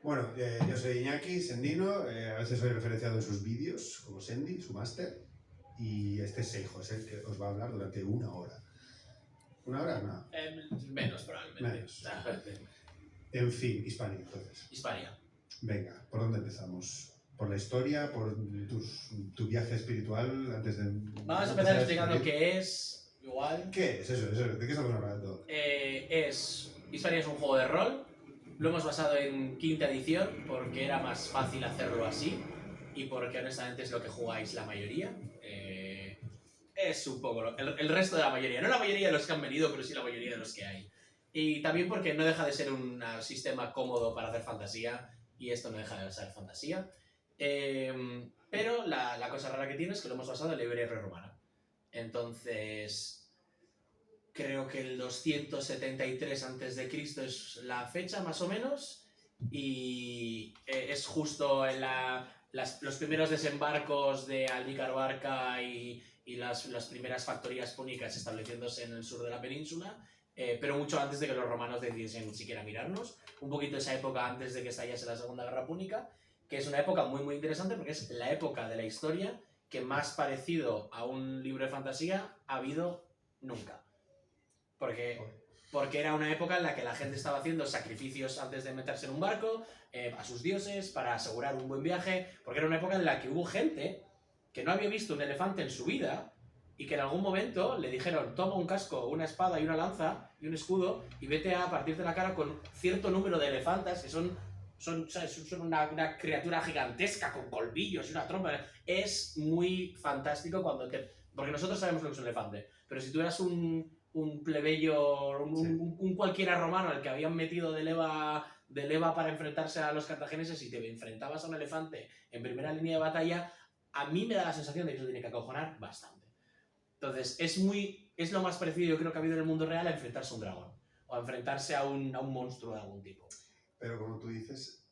Bueno, yo soy Iñaki Sendino, a veces soy referenciado en sus vídeos como Sendi, su máster, y este es Seijo, es el que os va a hablar durante 1 hora. ¿1 hora? No. Menos, probablemente. Menos. En fin, Hispania, entonces. Hispania. Venga, ¿por dónde empezamos? ¿Por la historia? ¿Por tu viaje espiritual antes de...? Vamos a empezar explicando qué es, igual. ¿Qué es eso? ¿De qué estamos hablando? Hispania es un juego de rol. Lo hemos basado en quinta edición porque era más fácil hacerlo así y porque honestamente es lo que jugáis la mayoría. Es un poco el resto de la mayoría. No la mayoría de los que han venido, pero sí la mayoría de los que hay. Y también porque no deja de ser un sistema cómodo para hacer fantasía y esto no deja de ser fantasía. Pero la cosa rara que tiene es que lo hemos basado en la Iberia prerromana. Entonces, creo que el 273 a.C. es la fecha, más o menos, y es justo en los primeros desembarcos de Almícar Barca y las primeras factorías púnicas estableciéndose en el sur de la península, pero mucho antes de que los romanos decidiesen siquiera mirarnos, un poquito esa época antes de que estallase la Segunda Guerra Púnica, que es una época muy muy interesante porque es la época de la historia que más parecido a un libro de fantasía ha habido nunca. Porque era una época en la que la gente estaba haciendo sacrificios antes de meterse en un barco, a sus dioses, para asegurar un buen viaje, porque era una época en la que hubo gente que no había visto un elefante en su vida y que en algún momento le dijeron toma un casco, una espada y una lanza y un escudo y vete a partirte la cara con cierto número de elefantas que son una criatura gigantesca con colmillos y una trompa. Es muy fantástico porque nosotros sabemos lo que es un elefante, pero si tú eras un plebeyo, un cualquiera romano al que habían metido de leva para enfrentarse a los cartagineses y te enfrentabas a un elefante en primera línea de batalla, a mí me da la sensación de que eso tiene que acojonar bastante. Entonces, es lo más parecido yo creo que ha habido en el mundo real a enfrentarse a un dragón o a enfrentarse a un monstruo de algún tipo. Pero como tú dices,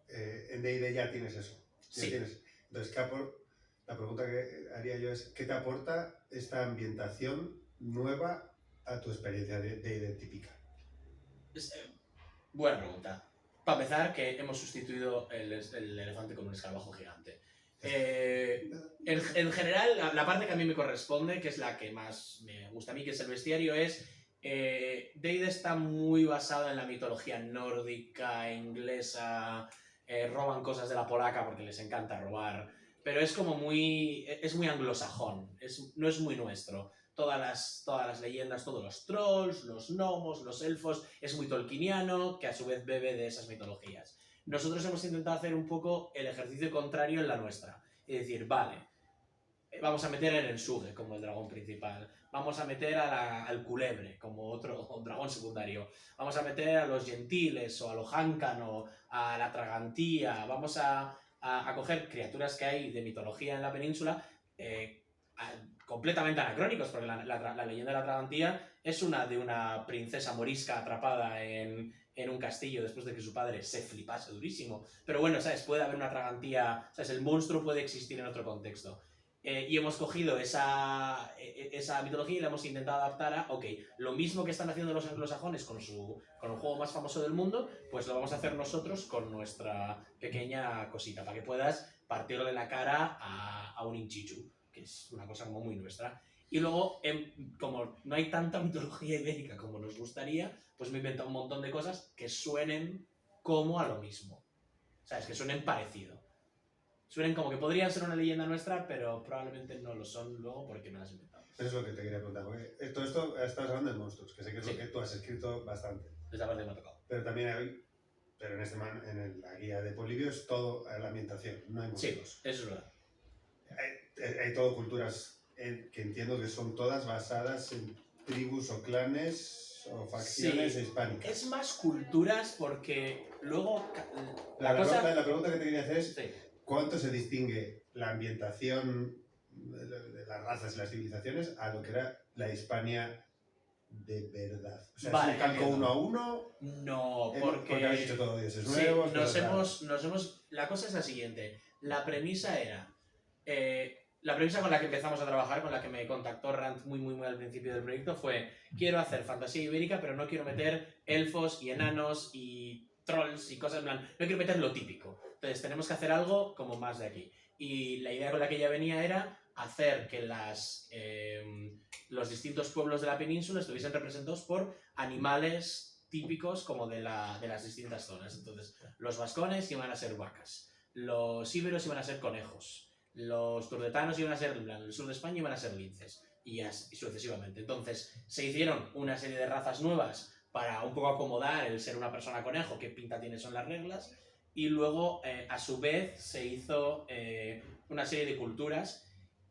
en D&D ya tienes eso. Sí. Entonces, la pregunta que haría yo es, ¿qué te aporta esta ambientación nueva a tu experiencia de típica? Buena pregunta. Para empezar, que hemos sustituido el elefante con un escarabajo gigante. En general, la parte que a mí me corresponde, que es la que más me gusta a mí, que es el bestiario, es D&D está muy basado en la mitología nórdica, inglesa, roban cosas de la polaca porque les encanta robar, pero es como muy anglosajón, no es muy nuestro. Todas las leyendas, todos los trolls, los gnomos, los elfos, es muy tolkieniano, que a su vez bebe de esas mitologías. Nosotros hemos intentado hacer un poco el ejercicio contrario en la nuestra. Es decir, vale, vamos a meter el Ensuge como el dragón principal, vamos a meter al Culebre como otro dragón secundario, vamos a meter a los Gentiles o a los Jáncano, a la Tragantía, vamos a coger criaturas que hay de mitología en la península, completamente anacrónicos, porque la leyenda de la Tragantía es de una princesa morisca atrapada en un castillo después de que su padre se flipase durísimo. Pero bueno, ¿sabes? Puede haber una Tragantía, ¿sabes? El monstruo puede existir en otro contexto. Y hemos cogido esa mitología y la hemos intentado adaptar a, ok, lo mismo que están haciendo los anglosajones con el juego más famoso del mundo, pues lo vamos a hacer nosotros con nuestra pequeña cosita, para que puedas partirle la cara a un Inchichu, que es una cosa como muy nuestra. Y luego, como no hay tanta mitología ibérica como nos gustaría, pues me he inventado un montón de cosas que suenen como a lo mismo. ¿Sabes? Que suenen parecido. Suenen como que podrían ser una leyenda nuestra, pero probablemente no lo son luego porque me las he inventado. Eso es lo que te quería preguntar, porque todo esto estás hablando de monstruos, que sé que es lo que tú has escrito bastante. Esa parte me ha tocado. Pero también en la guía de Polibio es todo la ambientación, no hay monstruos. Sí, eso es verdad. Hay todo culturas que entiendo que son todas basadas en tribus o clanes o facciones hispánicas. Es más culturas porque luego La pregunta que te quería hacer es ¿cuánto se distingue la ambientación de las razas y las civilizaciones a lo que era la Hispania de verdad? O sea, ¿es un calco 1 a 1? No, porque habéis hecho todo dioses nuevos. La cosa es la siguiente. La premisa era... la premisa con la que empezamos a trabajar, con la que me contactó Rand muy al principio del proyecto, fue quiero hacer fantasía ibérica, pero no quiero meter elfos y enanos y trolls y cosas, en plan, no quiero meter lo típico. Entonces tenemos que hacer algo como más de aquí. Y la idea con la que ella venía era hacer que los distintos pueblos de la península estuviesen representados por animales típicos como de las distintas zonas. Entonces, los vascones iban a ser vacas, los íberos iban a ser conejos, los turdetanos iban a ser, en el sur de España iban a ser linces, y sucesivamente. Entonces, se hicieron una serie de razas nuevas para un poco acomodar el ser una persona conejo, qué pinta tiene son las reglas, y luego, a su vez, se hizo una serie de culturas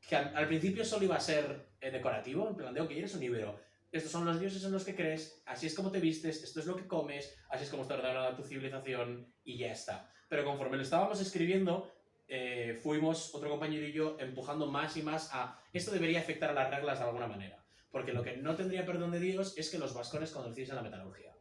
que al principio solo iba a ser decorativo, en plan de, ok, eres un íbero, estos son los dioses en los que crees, así es como te vistes, esto es lo que comes, así es como está ordenada tu civilización, y ya está. Pero conforme lo estábamos escribiendo, fuimos, otro compañero y yo, empujando más y más a esto debería afectar a las reglas de alguna manera. Porque lo que no tendría perdón de Dios es que los vascones conociesen la metalurgia.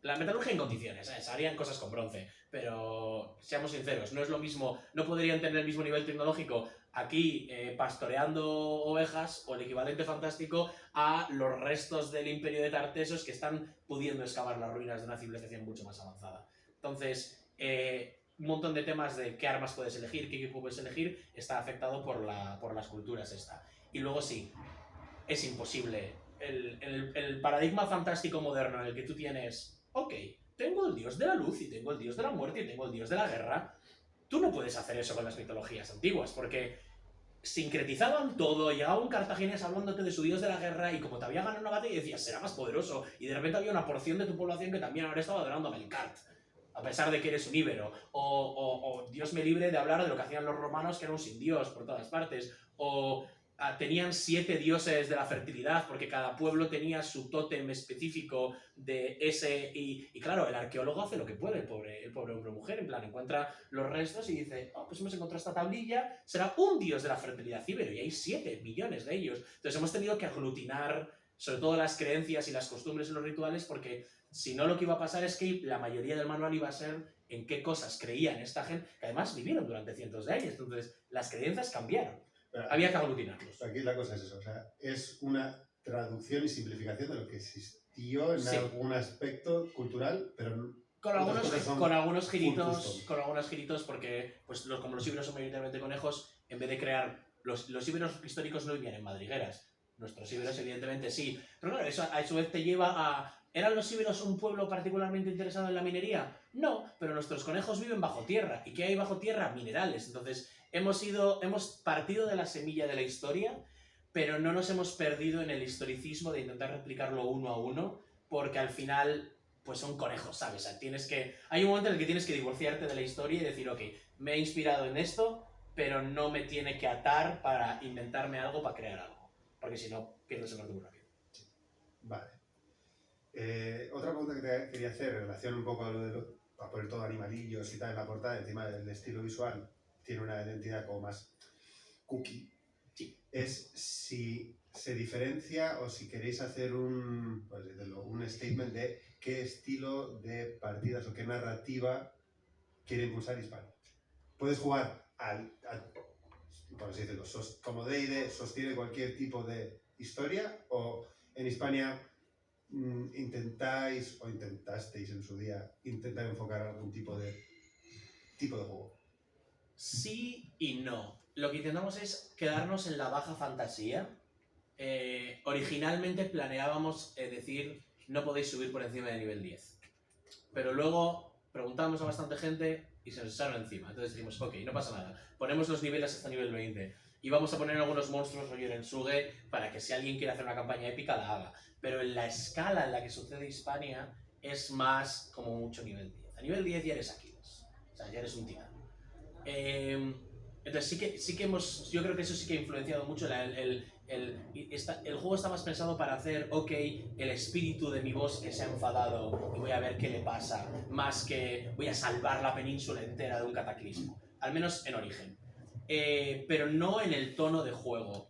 La metalurgia en condiciones, harían cosas con bronce, pero seamos sinceros, no es lo mismo, no podrían tener el mismo nivel tecnológico aquí pastoreando ovejas o el equivalente fantástico a los restos del imperio de Tartesos que están pudiendo excavar las ruinas de una civilización mucho más avanzada. Entonces, un montón de temas de qué armas puedes elegir, qué equipo puedes elegir, está afectado por las culturas esta. Y luego sí, es imposible. El paradigma fantástico moderno en el que tú tienes, ok, tengo el dios de la luz y tengo el dios de la muerte y tengo el dios de la guerra, tú no puedes hacer eso con las mitologías antiguas, porque sincretizaban todo, llegaba un cartaginés hablándote de su dios de la guerra y como te había ganado una batalla decías, será más poderoso, y de repente había una porción de tu población que también ahora estaba adorando a Melkart, a pesar de que eres un íbero, o Dios me libre de hablar de lo que hacían los romanos, que era un sin Dios por todas partes, o tenían 7 dioses de la fertilidad, porque cada pueblo tenía su tótem específico de ese, y claro, el arqueólogo hace lo que puede, el pobre hombre o mujer, en plan, encuentra los restos y dice, oh, pues hemos encontrado esta tablilla, será un dios de la fertilidad íbero, y hay 7 millones de ellos. Entonces hemos tenido que aglutinar, sobre todo las creencias y las costumbres y los rituales, porque si no, lo que iba a pasar es que la mayoría del manual iba a ser en qué cosas creían esta gente, que además vivieron durante cientos de años, entonces las creencias cambiaron. Pero había que aglutinarlos. Aquí la cosa es eso, o sea, es una traducción y simplificación de lo que existió en algún aspecto cultural, pero con algunos giritos, porque pues, como los íberos son mayoritariamente conejos, en vez de crear... Los íberos históricos no vivían en madrigueras. Nuestros íberos, evidentemente, sí. Pero claro, eso a su vez te lleva a... ¿Eran los íberos un pueblo particularmente interesado en la minería? No, pero nuestros conejos viven bajo tierra. ¿Y qué hay bajo tierra? Minerales. Entonces, hemos partido de la semilla de la historia, pero no nos hemos perdido en el historicismo de intentar replicarlo uno a uno, porque al final, pues son conejos, ¿sabes? O sea, hay un momento en el que tienes que divorciarte de la historia y decir, ok, me he inspirado en esto, pero no me tiene que atar para inventarme algo, para crear algo. Porque si no, pierdes el norte muy rápido. Sí. Vale. Otra pregunta que te quería hacer en relación un poco a lo de a poner todo animalillos y tal en la portada, encima del estilo visual, tiene una identidad como más cookie. Sí. Es si se diferencia o si queréis hacer un statement de qué estilo de partidas o qué narrativa quiere impulsar Hispania. Puedes jugar por así decirlo, como D&D sostiene cualquier tipo de historia, o en Hispania intentasteis en su día intentar enfocar algún tipo de juego. Sí y no. Lo que intentamos es quedarnos en la baja fantasía. Originalmente planeábamos decir no podéis subir por encima de nivel 10. Pero luego preguntamos a bastante gente y se nos echaron encima. Entonces dijimos, ok, no pasa nada. Ponemos los niveles hasta nivel 20. Y vamos a poner algunos monstruos rollo Erensuge para que si alguien quiere hacer una campaña épica la haga. Pero en la escala en la que sucede Hispania es más como mucho nivel 10. A nivel 10 ya eres Aquiles. O sea, ya eres un titán. Entonces sí que hemos, yo creo que eso sí que ha influenciado mucho. El juego está más pensado para hacer, ok, el espíritu de mi bosque se ha enfadado y voy a ver qué le pasa, más que voy a salvar la península entera de un cataclismo, al menos en origen. Pero no en el tono de juego.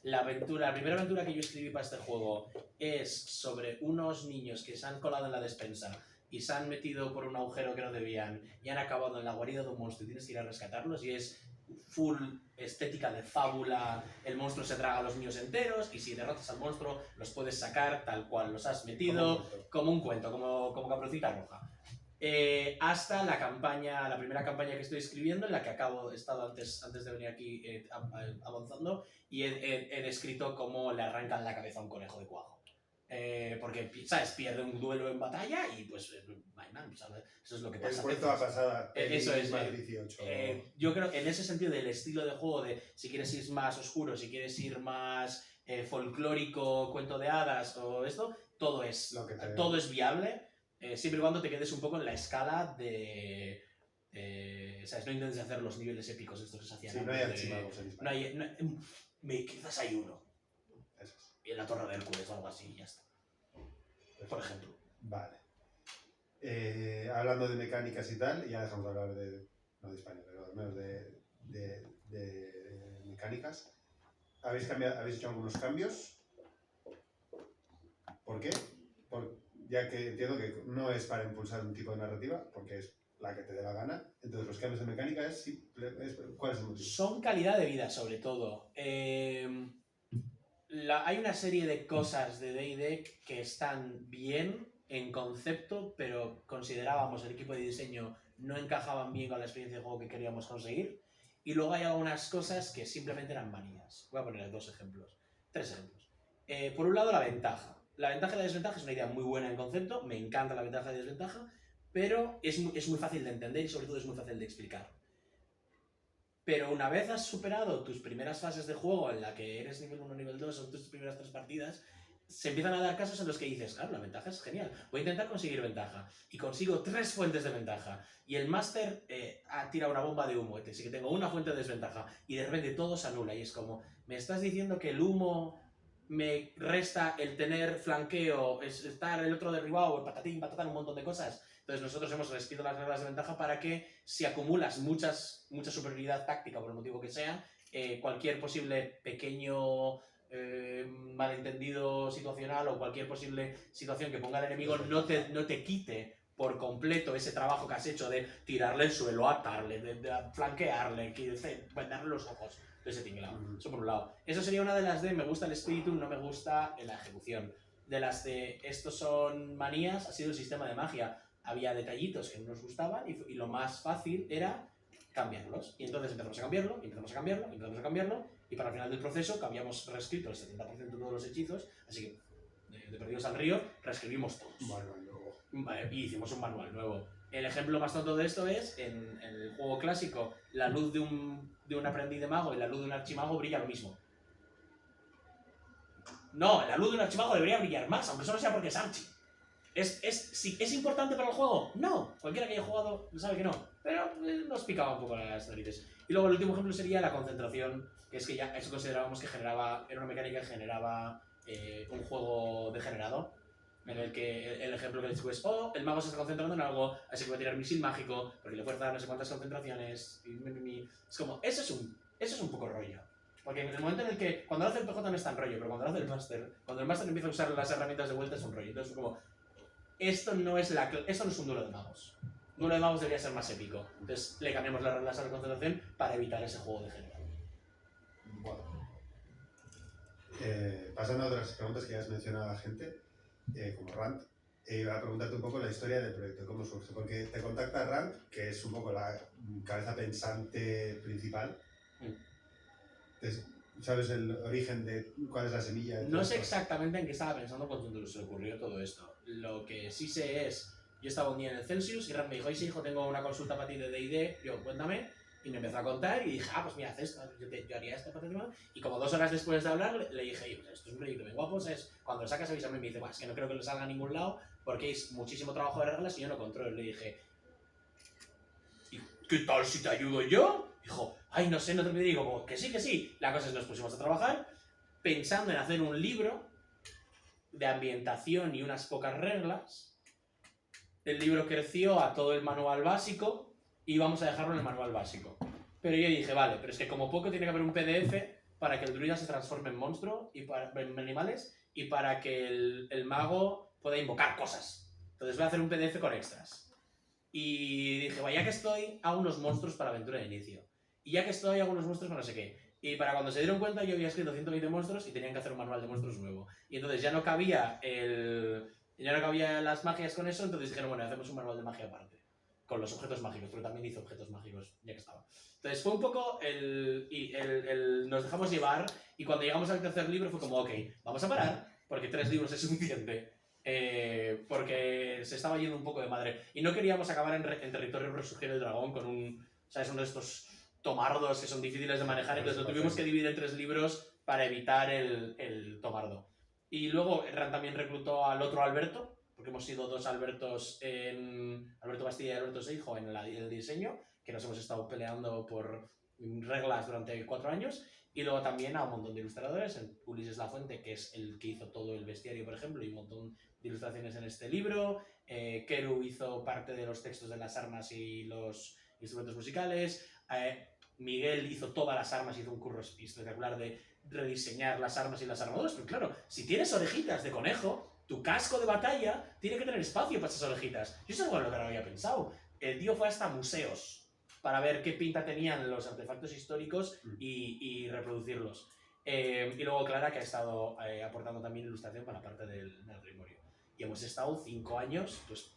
La primera aventura que yo escribí para este juego es sobre unos niños que se han colado en la despensa y se han metido por un agujero que no debían y han acabado en la guarida de un monstruo y tienes que ir a rescatarlos, y es full estética de fábula. El monstruo se traga a los niños enteros y si derrotas al monstruo los puedes sacar tal cual los has metido, como un cuento, como Caperucita Roja. hasta la primera campaña que estoy escribiendo, en la que he estado antes de venir aquí avanzando, y he descrito cómo le arrancan la cabeza a un conejo de cuajo. Porque, ¿sabes? Pierde un duelo en batalla y pues, ¿sabes? Eso es lo que pasa. El puesto a pasada, eso es. más 18. Yo creo que en ese sentido del estilo de juego, de si quieres ir más oscuro, si quieres ir más folclórico, cuento de hadas o esto, todo es viable, siempre y cuando te quedes un poco en la escala de... ¿sabes? No intentes hacer los niveles épicos estos que se hacían. Sí, no hay archimagos en España. Quizás hay uno. Eso es. Y en la Torre de Hércules o algo así, y ya está. Por ejemplo. Vale. Hablando de mecánicas y tal, ya dejamos de hablar no de España, pero al menos de mecánicas. ¿Habéis hecho algunos cambios? ¿Por qué? Ya que entiendo que no es para impulsar un tipo de narrativa, porque es la que te dé la gana. Entonces, los cambios de mecánica ¿cuál es el motivo? Son calidad de vida, sobre todo. Hay una serie de cosas de D&D que están bien en concepto, pero considerábamos el equipo de diseño no encajaban bien con la experiencia de juego que queríamos conseguir. Y luego hay algunas cosas que simplemente eran manías. Voy a poner tres ejemplos. Por un lado, la ventaja. La ventaja y la desventaja es una idea muy buena en concepto, me encanta la ventaja y la desventaja, pero es muy fácil de entender y sobre todo es muy fácil de explicar. Pero una vez has superado tus primeras fases de juego, en la que eres nivel 1, nivel 2, son tus primeras 3 partidas, se empiezan a dar casos en los que dices, claro, la ventaja es genial, voy a intentar conseguir ventaja. Y consigo 3 fuentes de ventaja. Y el máster ha tirado una bomba de humo, así que tengo una fuente de desventaja. Y de repente todo se anula. Y es como, ¿me estás diciendo que el humo me resta el tener flanqueo, estar el otro derribado, patatín, patatán, un montón de cosas? Entonces nosotros hemos reescrito las reglas de ventaja para que si acumulas mucha superioridad táctica, por el motivo que sea, cualquier posible pequeño malentendido situacional o cualquier posible situación que ponga el enemigo no te quite por completo ese trabajo que has hecho de tirarle el suelo, atarle, de flanquearle, vendarle los ojos, de ese tinglado. Eso por un lado. Eso sería una de las de me gusta el espíritu, no me gusta la ejecución. De las de estos son manías, ha sido el sistema de magia. Había detallitos que no nos gustaban y lo más fácil era cambiarlos. Y entonces empezamos a cambiarlo, empezamos a cambiarlo, empezamos a cambiarlo, y para el final del proceso, que habíamos reescrito el 70% de todos los hechizos, así que de Perdidos al Río, reescribimos todos. Manual nuevo. Vale, y hicimos un manual nuevo. El ejemplo más tonto de esto es, en el juego clásico, la luz de un aprendiz de mago y la luz de un archimago brilla lo mismo. No, la luz de un archimago debería brillar más, aunque solo sea porque es archi. ¿Es importante para el juego? No. Cualquiera que haya jugado sabe que no. Pero nos picaba un poco las narices. Y luego el último ejemplo sería la concentración, que es que ya eso considerábamos que era una mecánica que generaba un juego degenerado, en el que el ejemplo que les digo es, el mago se está concentrando en algo, así que va a tirar misil mágico, porque le fuerza no sé cuántas concentraciones, es como, eso es un poco rollo. Porque en el momento en el que, cuando lo hace el PJ no es tan rollo, pero cuando lo hace el máster, cuando el máster empieza a usar las herramientas de vuelta es un rollo. Entonces como, esto no es un duelo de magos. Un duelo de magos debería ser más épico. Entonces le cambiamos las reglas a la concentración para evitar ese juego de género. Bueno. Pasando a otras preguntas que ya has mencionado a la gente, como Rand, iba a preguntarte un poco la historia del proyecto, cómo surge. Porque te contacta Rand, que es un poco la cabeza pensante principal. Entonces, ¿sabes el origen de cuál es la semilla? No sé exactamente en qué estaba pensando cuando se le ocurrió todo esto. Lo que sí sé es, yo estaba un día en el Celsius y Rand me dijo, sí, hijo, tengo una consulta para ti de D&D, yo, cuéntame. Y me empezó a contar y dije, pues mira, haz esto, yo haría esto, y como 2 horas después de hablar, le dije, pues esto es un proyecto bien guapo, ¿sabes? Cuando lo sacas avísame y me dice, es que no creo que lo salga a ningún lado porque es muchísimo trabajo de reglas y yo no controlo. Le dije, ¿y qué tal si te ayudo yo? Dijo, ay, no sé, no te lo digo, que sí. La cosa es que nos pusimos a trabajar pensando en hacer un libro de ambientación y unas pocas reglas. El libro creció a todo el manual básico y vamos a dejarlo en el manual básico. Pero yo dije, vale, pero es que como poco tiene que haber un PDF para que el druida se transforme en monstruo y en animales y para que el mago pueda invocar cosas. Entonces voy a hacer un PDF con extras. Y dije, ya que estoy, hago unos monstruos para aventura de inicio. Y ya que estoy, hago unos monstruos para no sé qué. Y para cuando se dieron cuenta, yo había escrito 120 monstruos y tenían que hacer un manual de monstruos nuevo. Y entonces ya no cabía Y ya no cabía las magias con eso, entonces dijeron, bueno, hacemos un manual de magia aparte. Con los objetos mágicos, pero también hizo objetos mágicos ya que estaba. Entonces fue un poco nos dejamos llevar, y cuando llegamos al tercer libro fue como, ok, vamos a parar, porque 3 libros es suficiente. Porque se estaba yendo un poco de madre. Y no queríamos acabar en territorio resurgir el dragón con ¿sabes? Uno de estos tomardos que son difíciles de manejar, entonces lo tuvimos que dividir en 3 libros para evitar el tomardo. Y luego Ran también reclutó al otro Alberto, porque hemos sido 2 Albertos, Alberto Bastilla y Alberto Seijo, en el diseño, que nos hemos estado peleando por reglas durante 4 años. Y luego también a un montón de ilustradores, Ulises Lafuente, que es el que hizo todo el bestiario, por ejemplo, y un montón de ilustraciones en este libro. Keru hizo parte de los textos de las armas y los instrumentos musicales. Miguel hizo todas las armas, hizo un curro espectacular de rediseñar las armas y las armaduras. Pero claro, si tienes orejitas de conejo, tu casco de batalla tiene que tener espacio para esas orejitas. Yo eso es lo que no había pensado. El tío fue hasta museos para ver qué pinta tenían los artefactos históricos y reproducirlos. Y luego Clara, que ha estado aportando también ilustración para la parte del Grimorio. Y hemos estado 5 años pues,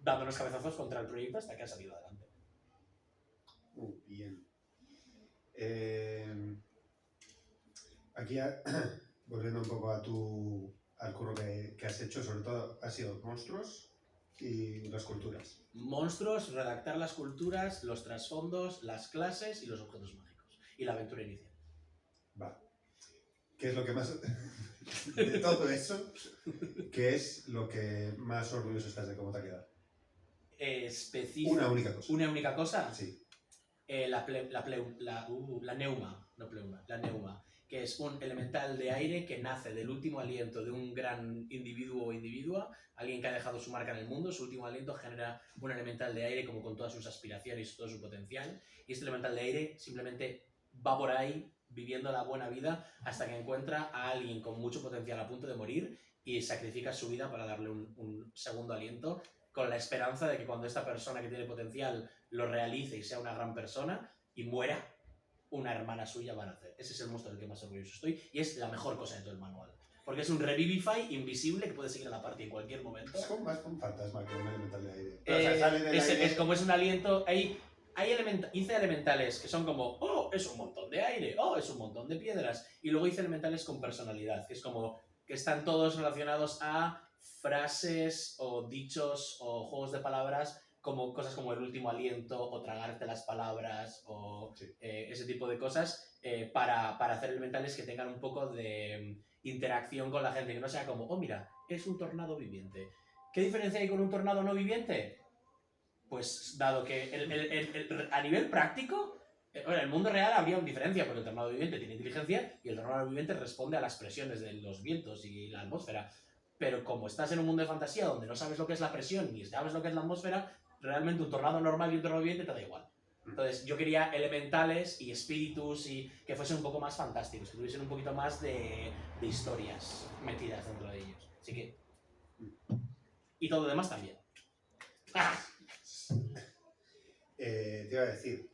dándonos cabezazos contra el proyecto hasta que ha salido adelante. Bien. Aquí, volviendo un poco al curro que has hecho, sobre todo ha sido monstruos y las culturas. Monstruos, redactar las culturas, los trasfondos, las clases y los objetos mágicos. Y la aventura inicial. Va. ¿Qué es lo que más... de todo eso, qué es lo que más orgulloso estás de cómo te ha quedado? Específico. Una única cosa. ¿Una única cosa? Sí. La neuma, no pleuma, la neuma, que es un elemental de aire que nace del último aliento de un gran individuo o individua, alguien que ha dejado su marca en el mundo. Su último aliento genera un elemental de aire como con todas sus aspiraciones y todo su potencial, y este elemental de aire simplemente va por ahí viviendo la buena vida hasta que encuentra a alguien con mucho potencial a punto de morir y sacrifica su vida para darle un segundo aliento, con la esperanza de que cuando esta persona que tiene potencial lo realice y sea una gran persona y muera, una hermana suya va a nacer. Ese es el monstruo del que más orgulloso estoy y es la mejor cosa de todo el manual. Porque es un Revivify invisible que puede seguir a la party en cualquier momento. Es como más un fantasma que un elemental de aire. O sea, sale del aire. Es como es un aliento. Hice elementales que son como, oh, es un montón de aire, oh, es un montón de piedras. Y luego hice elementales con personalidad, que es como que están todos relacionados a frases o dichos o juegos de palabras, como cosas como el último aliento o tragarte las palabras o Sí. Ese tipo de cosas, para hacer elementales que tengan un poco de interacción con la gente, que no sea como, oh mira, es un tornado viviente. ¿Qué diferencia hay con un tornado no viviente? Pues dado que a nivel práctico, en el mundo real habría una diferencia, porque el tornado viviente tiene inteligencia y el tornado viviente responde a las presiones de los vientos y la atmósfera. Pero como estás en un mundo de fantasía donde no sabes lo que es la presión ni sabes lo que es la atmósfera, realmente un tornado normal y un tornado viviente te da igual. Entonces yo quería elementales y espíritus y que fuesen un poco más fantásticos, que tuviesen un poquito más de historias metidas dentro de ellos. Así que... Y todo lo demás también. ¡Ah! Te iba a decir,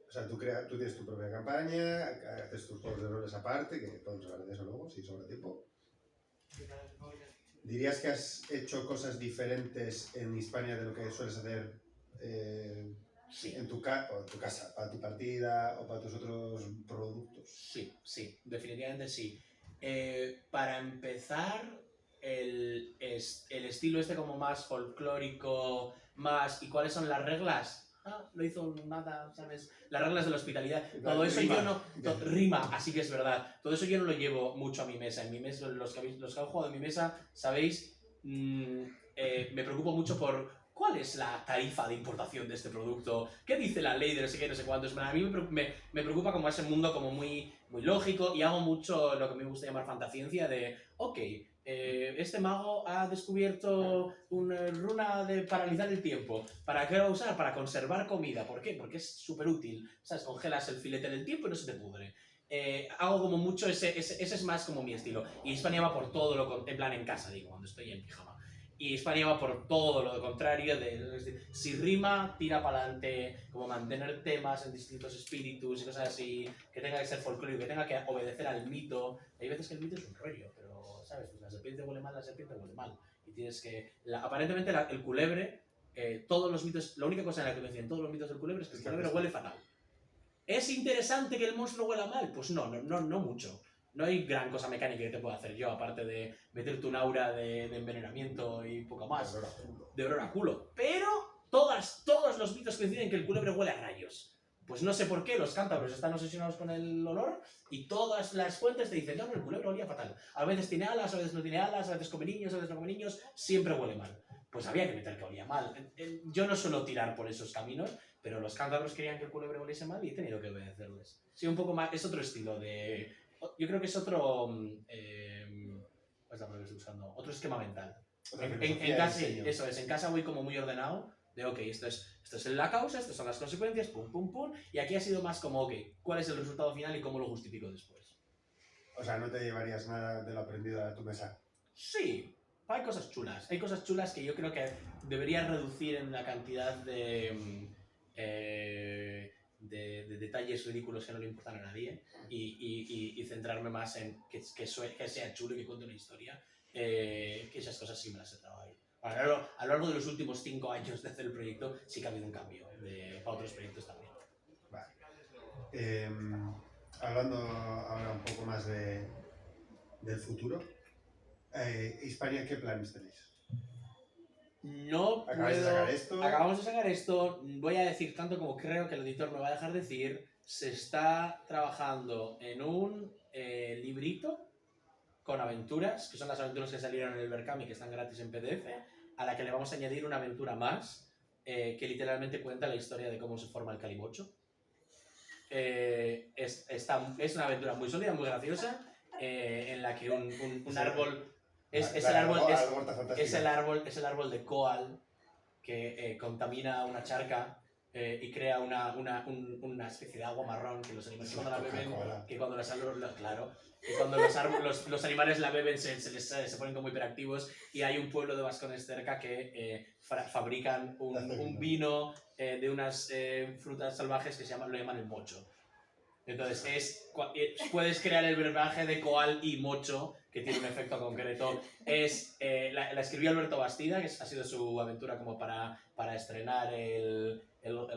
o sea, tú tienes tu propia campaña, haces tus juegos de roles aparte, que podemos hablar de eso luego, si sobra tiempo. ¿Dirías que has hecho cosas diferentes en Hispania de lo que sueles hacer Sí. en tu casa, para tu partida o para tus otros productos? Sí, definitivamente sí. Para empezar, el estilo este como más folclórico, más... ¿Y cuáles son las reglas? No hizo nada, ¿sabes? Las reglas de la hospitalidad. Todo eso Rima. yo no... Rima, así que es verdad. Todo eso yo no lo llevo mucho a mi mesa. En mi mesa, los que han jugado en mi mesa, sabéis, me preocupo mucho por... ¿Cuál es la tarifa de importación de este producto? ¿Qué dice la ley de no sé qué, no sé cuántos? A mí me preocupa como ese mundo como muy lógico, y hago mucho lo que me gusta llamar fantasciencia de, ok, este mago ha descubierto una runa de paralizar el tiempo. ¿Para qué lo va a usar? Para conservar comida. ¿Por qué? Porque es súper útil. ¿Sabes? Congelas el filete en el tiempo y no se te pudre. Hago como mucho ese es más como mi estilo. Y Hispania va por todo lo en plan en casa, digo, cuando estoy en pijama. Y Hispania va por todo lo contrario, si rima, tira para adelante, como mantener temas en distintos espíritus y cosas así, que tenga que ser folclórico, que tenga que obedecer al mito. Hay veces que el mito es un rollo, pero ¿sabes? Pues la serpiente huele mal, la serpiente huele mal. Y tienes que... aparentemente el culebre, todos los mitos, la única cosa en la que coinciden todos los mitos del culebre es que el culebre huele fatal. ¿Es interesante que el monstruo huela mal? Pues no mucho. No hay gran cosa mecánica que te pueda hacer yo, aparte de meterte un aura de envenenamiento y poco más. De olor a culo. Pero todos los mitos coinciden que el culebre huele a rayos. Pues no sé por qué los cántabros están obsesionados con el olor y todas las fuentes te dicen, no, el culebre olía fatal. A veces tiene alas, a veces no tiene alas, a veces come niños, a veces no come niños, siempre huele mal. Pues había que meter que olía mal. Yo no suelo tirar por esos caminos, pero los cántabros querían que el culebre oliese mal y he tenido que obedecerles. Sí, un poco más, es otro estilo de... Yo creo que es otro... ¿cuál es la palabra que estoy usando? Otro esquema mental. En casa, eso es, en casa voy como muy ordenado, de ok, esto es la causa, estas son las consecuencias, pum, pum, pum, y aquí ha sido más como, ok, ¿cuál es el resultado final y cómo lo justifico después? O sea, no te llevarías nada de lo aprendido a tu mesa. Sí, hay cosas chulas que yo creo que deberías reducir en la cantidad de detalles ridículos que no le importan a nadie y centrarme más en que sea chulo y que cuente una historia, que esas cosas sí me las he trabajado ahí. A lo largo de los últimos 5 años de hacer el proyecto sí que ha habido un cambio para otros proyectos también. Vale. Hablando ahora un poco más del futuro, Hispania, ¿qué planes tenéis? No ¿Acabáis de sacar esto? Acabamos de sacar esto. Voy a decir tanto como creo que el editor me va a dejar decir. Se está trabajando en un librito con aventuras, que son las aventuras que salieron en el Berkami, que están gratis en PDF, a la que le vamos a añadir una aventura más, que literalmente cuenta la historia de cómo se forma el Calimocho. Es una aventura muy sólida, muy graciosa, en la que un árbol... Es el árbol de Koal que contamina una charca y crea una especie de agua marrón que los animales cuando la beben, los animales la beben se ponen como hiperactivos y hay un pueblo de vascones cerca que fabrican un vino de unas frutas salvajes que lo llaman el mocho. Entonces puedes crear el verbaje de Koal y mocho, que tiene un efecto concreto. La escribió Alberto Bastida, que ha sido su aventura como para estrenar el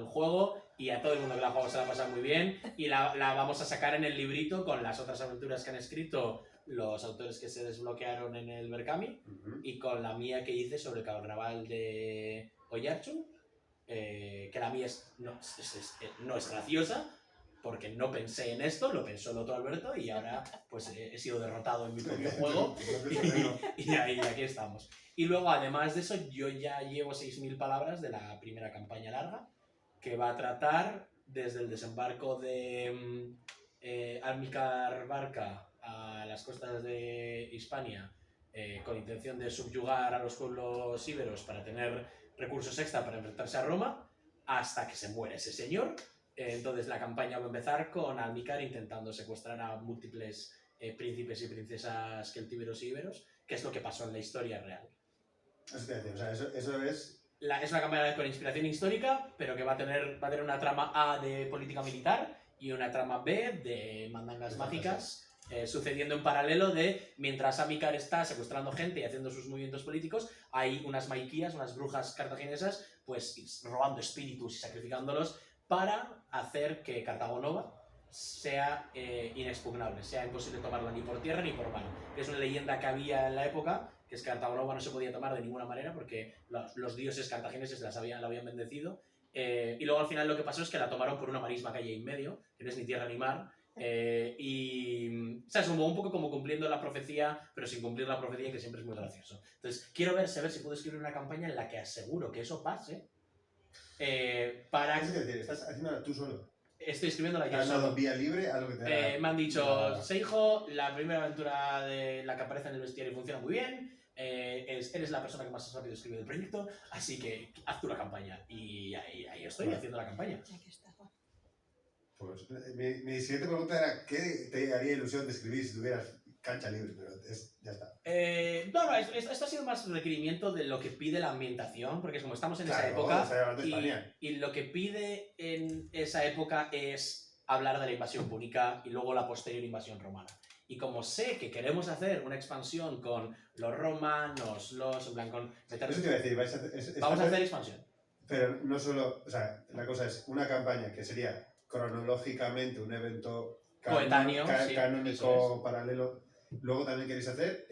juego, y a todo el mundo que la ha jugado se la ha pasado muy bien, y la vamos a sacar en el librito con las otras aventuras que han escrito los autores que se desbloquearon en el Berkami, y con la mía que hice sobre el carnaval de Oiartzun, que la mía no es graciosa, porque no pensé en esto, lo pensó el otro Alberto y ahora pues he sido derrotado en mi propio juego y aquí estamos. Y luego, además de eso, yo ya llevo 6.000 palabras de la primera campaña larga, que va a tratar desde el desembarco de Almícar Barca a las costas de Hispania, con intención de subyugar a los pueblos íberos para tener recursos extra para enfrentarse a Roma, hasta que se muere ese señor. Entonces la campaña va a empezar con Almícar intentando secuestrar a múltiples príncipes y princesas celtíberos y íberos, que es lo que pasó en la historia real. Eso es... Es una campaña con inspiración histórica, pero que va a tener una trama A de política militar y una trama B de mandangas mágicas, sucediendo en paralelo de mientras Almícar está secuestrando gente y haciendo sus movimientos políticos, hay unas maiquías, unas brujas cartaginesas, pues robando espíritus y sacrificándolos para hacer que Cartago Nova sea inexpugnable, sea imposible tomarla ni por tierra ni por mar. Es una leyenda que había en la época, que es que Cartago Nova no se podía tomar de ninguna manera porque los dioses cartagineses la habían bendecido, y luego al final lo que pasó es que la tomaron por una marisma que hay ahí en medio, que no es ni tierra ni mar, y ¿sabes? Un poco como cumpliendo la profecía, pero sin cumplir la profecía, que siempre es muy gracioso. Entonces quiero ver si puedo escribir una campaña en la que aseguro que eso pase. Para... Es decir, estás haciéndola tú solo. Estoy escribiéndola yo solo. ¿Has dado vía libre a lo que te me han dicho, Seijo, la primera aventura de la que aparece en el bestiario funciona muy bien, eres la persona que más rápido escribe del proyecto, así que haz tú la campaña. Y ahí estoy haciendo la campaña. Pues mi siguiente pregunta era, ¿qué te haría ilusión de escribir si tuvieras cancha libre? Pero ya está. Esto ha sido más requerimiento de lo que pide la ambientación, porque como estamos en esa época, y lo que pide en esa época es hablar de la invasión púnica y luego la posterior invasión romana. Y como sé que queremos hacer una expansión con los romanos, en plan con... Eso te iba a decir, vamos a hacer expansión. Pero no solo, o sea, la cosa es una campaña que sería cronológicamente un evento coetáneo, canónico paralelo. Luego también queréis hacer,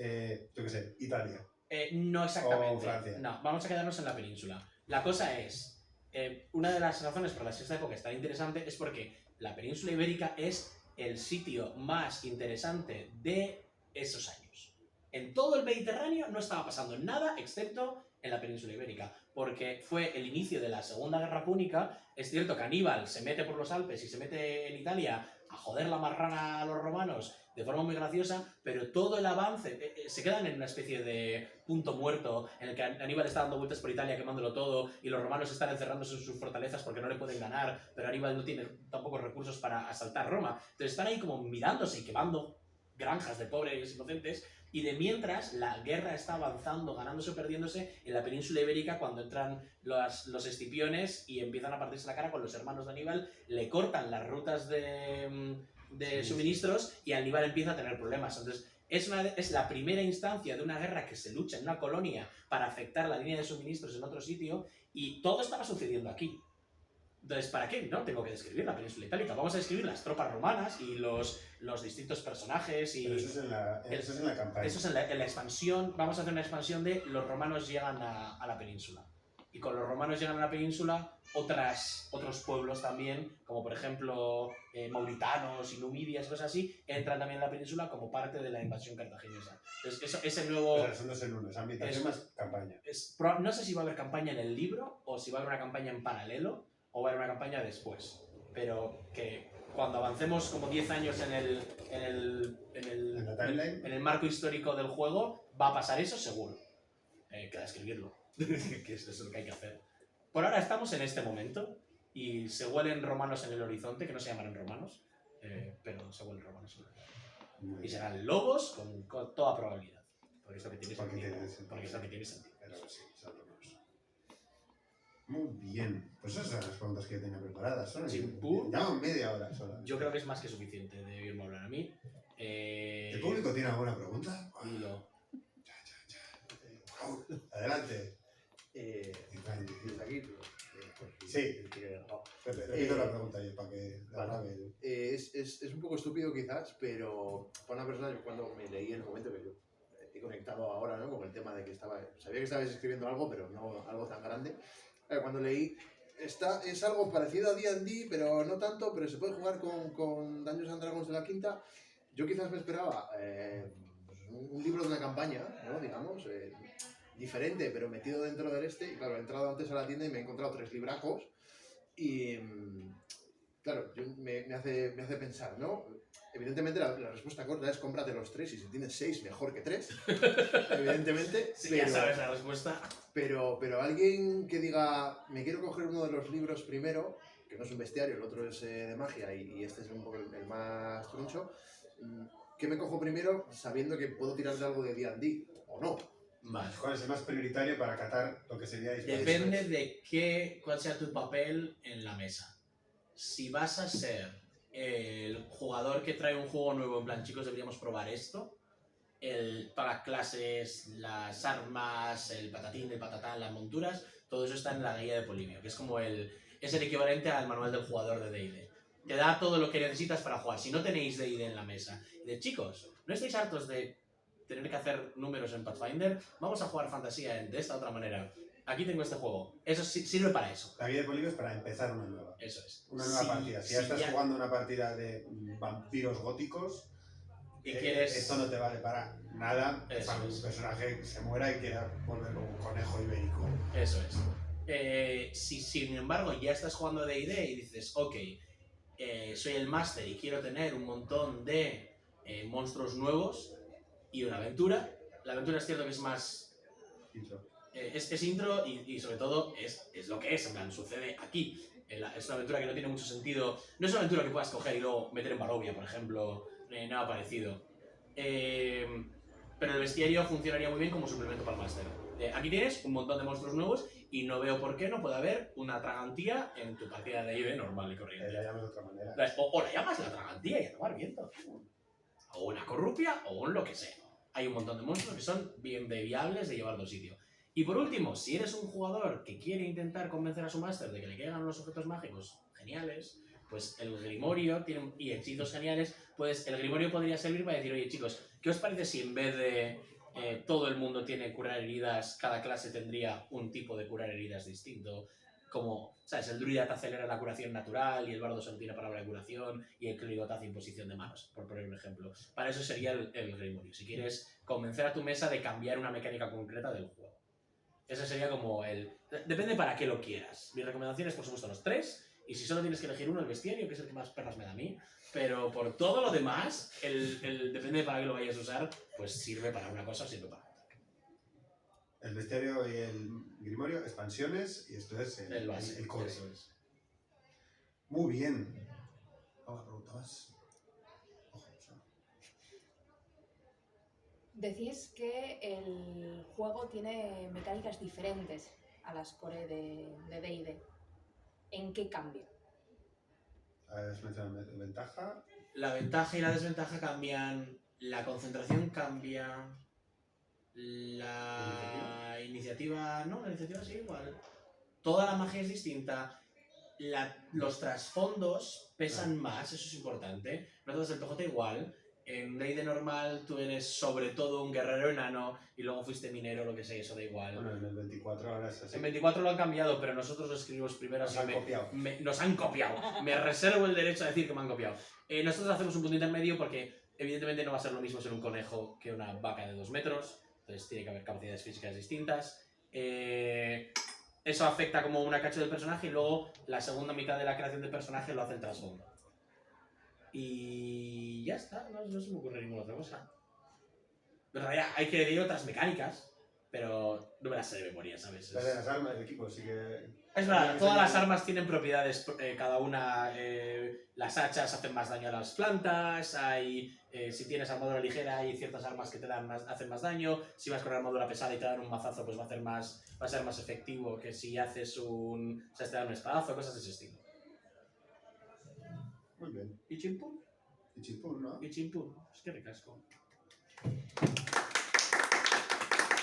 yo qué sé, Italia. No exactamente. O Francia. No, vamos a quedarnos en la península. La cosa es, una de las razones por las que esta época es tan interesante es porque la península ibérica es el sitio más interesante de esos años. En todo el Mediterráneo no estaba pasando nada excepto en la península ibérica, porque fue el inicio de la Segunda Guerra Púnica. Es cierto que Aníbal se mete por los Alpes y se mete en Italia a joder la marrana a los romanos de forma muy graciosa, pero todo el avance se quedan en una especie de punto muerto en el que Aníbal está dando vueltas por Italia quemándolo todo y los romanos están encerrándose en sus fortalezas porque no le pueden ganar, pero Aníbal no tiene tampoco recursos para asaltar Roma. Entonces están ahí como mirándose y quemando granjas de pobres inocentes, y de mientras la guerra está avanzando, ganándose o perdiéndose en la península ibérica cuando entran los escipiones y empiezan a partirse la cara con los hermanos de Aníbal, le cortan las rutas de suministros y Aníbal empieza a tener problemas. Entonces es la primera instancia de una guerra que se lucha en una colonia para afectar la línea de suministros en otro sitio, y todo estaba sucediendo aquí. Entonces, ¿para qué? No tengo que describir la península itálica. Vamos a describir las tropas romanas y los distintos personajes. Y pero eso es en la campaña. Eso es en la expansión. Vamos a hacer una expansión de los romanos llegan a la península. Y con los romanos llegan a la península otros pueblos también, como por ejemplo mauritanos y numidias, cosas así, entran también en la península como parte de la invasión cartaginesa. Entonces, ese nuevo... Pero son dos en uno, es ambientación más campaña. No sé si va a haber campaña en el libro o si va a haber una campaña en paralelo, o va a haber una campaña después, pero que cuando avancemos como 10 años en el marco histórico del juego, va a pasar eso seguro. Queda escribirlo, que eso es lo que hay que hacer. Por ahora estamos en este momento, y se huelen romanos en el horizonte, que no se llamarán romanos, pero se huelen romanos en el horizonte. Y serán lobos con toda probabilidad, porque es lo que tiene sentido. Pero sí, son romanos. Muy bien, pues esas son las preguntas que yo tenía preparadas. Llevamos media hora sola. Yo creo que es más que suficiente de oírme hablar a mí. ¿El público tiene alguna pregunta? Dilo. Adelante. Desde aquí, sí. Repito la pregunta yo para que la grabe. Es un poco estúpido quizás, pero para una persona, yo cuando me leí en el momento que yo he conectado ahora, ¿no?, con el tema de que sabía que estabais escribiendo algo, pero no algo tan grande. Cuando leí, es algo parecido a D&D, pero no tanto, pero se puede jugar con Dungeons and Dragons de la quinta. Yo quizás me esperaba pues un libro de una campaña, ¿no?, digamos, diferente, pero metido dentro del y claro, he entrado antes a la tienda y me he encontrado 3 libracos y claro, me hace pensar, ¿no? Evidentemente la respuesta corta es cómprate los 3, y si tienes 6 mejor que 3, evidentemente. Sí, pero, ya sabes la respuesta. Pero alguien que diga, me quiero coger uno de los libros primero, que no es un bestiario, el otro es de magia y este es un poco el más troncho, ¿qué me cojo primero sabiendo que puedo tirar de algo de D&D o no? Vale. ¿Cuál es el más prioritario para catar lo que sería disposición? Depende de cuál sea tu papel en la mesa. Si vas a ser el jugador que trae un juego nuevo, en plan, chicos, deberíamos probar esto, todas las clases, las armas, el patatín, el patatán, las monturas, todo eso está en la guía de Polibio, que es como es el equivalente al manual del jugador de D&D. Te da todo lo que necesitas para jugar. Si no tenéis D&D en la mesa, chicos, ¿no estáis hartos de tener que hacer números en Pathfinder? Vamos a jugar fantasía de esta otra manera. Aquí tengo este juego. Eso sirve para eso. La guía de Polibio es para empezar una nueva. Eso es. Una nueva partida. Si ya estás jugando una partida de vampiros góticos, y quieres... esto no te vale para nada. Para un personaje que se muera y quiera volverlo un conejo ibérico. Eso es. Si sin embargo ya estás jugando D&D y dices, ok, soy el máster y quiero tener un montón de monstruos nuevos y una aventura. La aventura es cierto que es más... Intro. Es intro y sobre todo es lo que es, en plan, sucede aquí. Es una aventura que no tiene mucho sentido. No es una aventura que puedas coger y luego meter en Barovia, por ejemplo, nada parecido. Pero el bestiario funcionaría muy bien como suplemento para el máster. Aquí tienes un montón de monstruos nuevos y no veo por qué no puede haber una tragantía en tu partida de D&D normal y corriente. La llamas de otra manera. O la llamas la tragantía y a tomar viento. o una corrupia, o un lo que sea. Hay un montón de monstruos que son bien viables de llevar a otro sitio. Y por último, si eres un jugador que quiere intentar convencer a su máster de que le caigan unos objetos mágicos geniales, pues el Grimorio tiene y hechizos geniales, pues el Grimorio podría servir para decir, oye chicos, ¿qué os parece si en vez de todo el mundo tiene curar heridas, cada clase tendría un tipo de curar heridas distinto? Como, ¿sabes? El druida te acelera la curación natural y el bardo solo tiene palabra de curación y el clérigo te hace imposición de manos, por poner un ejemplo. Para eso sería el Grimorio, si quieres convencer a tu mesa de cambiar una mecánica concreta del juego. Ese sería como el... Depende para qué lo quieras. Mi recomendación es, por supuesto, los 3. Y si solo tienes que elegir uno, el bestiario, que es el que más perras me da a mí. Pero por todo lo demás, depende para qué lo vayas a usar, pues sirve para una cosa o sirve para otra. El bestiario y el grimorio, expansiones, y esto es El base, el core. eso es. Muy bien. Ahora preguntabas. Ojo, o sea, Decís que el juego tiene mecánicas diferentes a las core de D&D. ¿En qué cambia? has mencionado ventaja. La ventaja y la desventaja cambian, la concentración cambia, la iniciativa no, la iniciativa sigue igual. Toda la magia es distinta. Los trasfondos pesan más, eso es importante. No tratas el PJ igual. En D&D normal tú eres sobre todo un guerrero enano y luego fuiste minero, lo que sea, eso da igual. Bueno, en el 24 ahora es así. En 24 lo han cambiado, pero nosotros lo escribimos primero. Nos así han copiado. nos han copiado. Me reservo el derecho a decir que me han copiado. Nosotros hacemos un punto intermedio porque evidentemente no va a ser lo mismo ser un conejo que una vaca de 2 metros. Entonces tiene que haber capacidades físicas distintas. Eso afecta como una cacho del personaje y luego la segunda mitad de la creación del personaje lo hace el trasfondo. Y ya está, no se me ocurre ninguna otra cosa. En realidad hay que decir otras mecánicas, pero no me las sé de memoria, ¿sabes? La de las armas del equipo, sí que. Es verdad, todas las armas tienen propiedades, cada una, las hachas hacen más daño a las plantas, si tienes armadura ligera hay ciertas armas que hacen más daño, si vas con armadura pesada y te dan un mazazo pues va a ser más efectivo que si haces te dan un espadazo, cosas de ese estilo. Muy bien. ¿Y chimpún? Y chimpún, ¿no? ¿Y chimpún? Es que ricasco.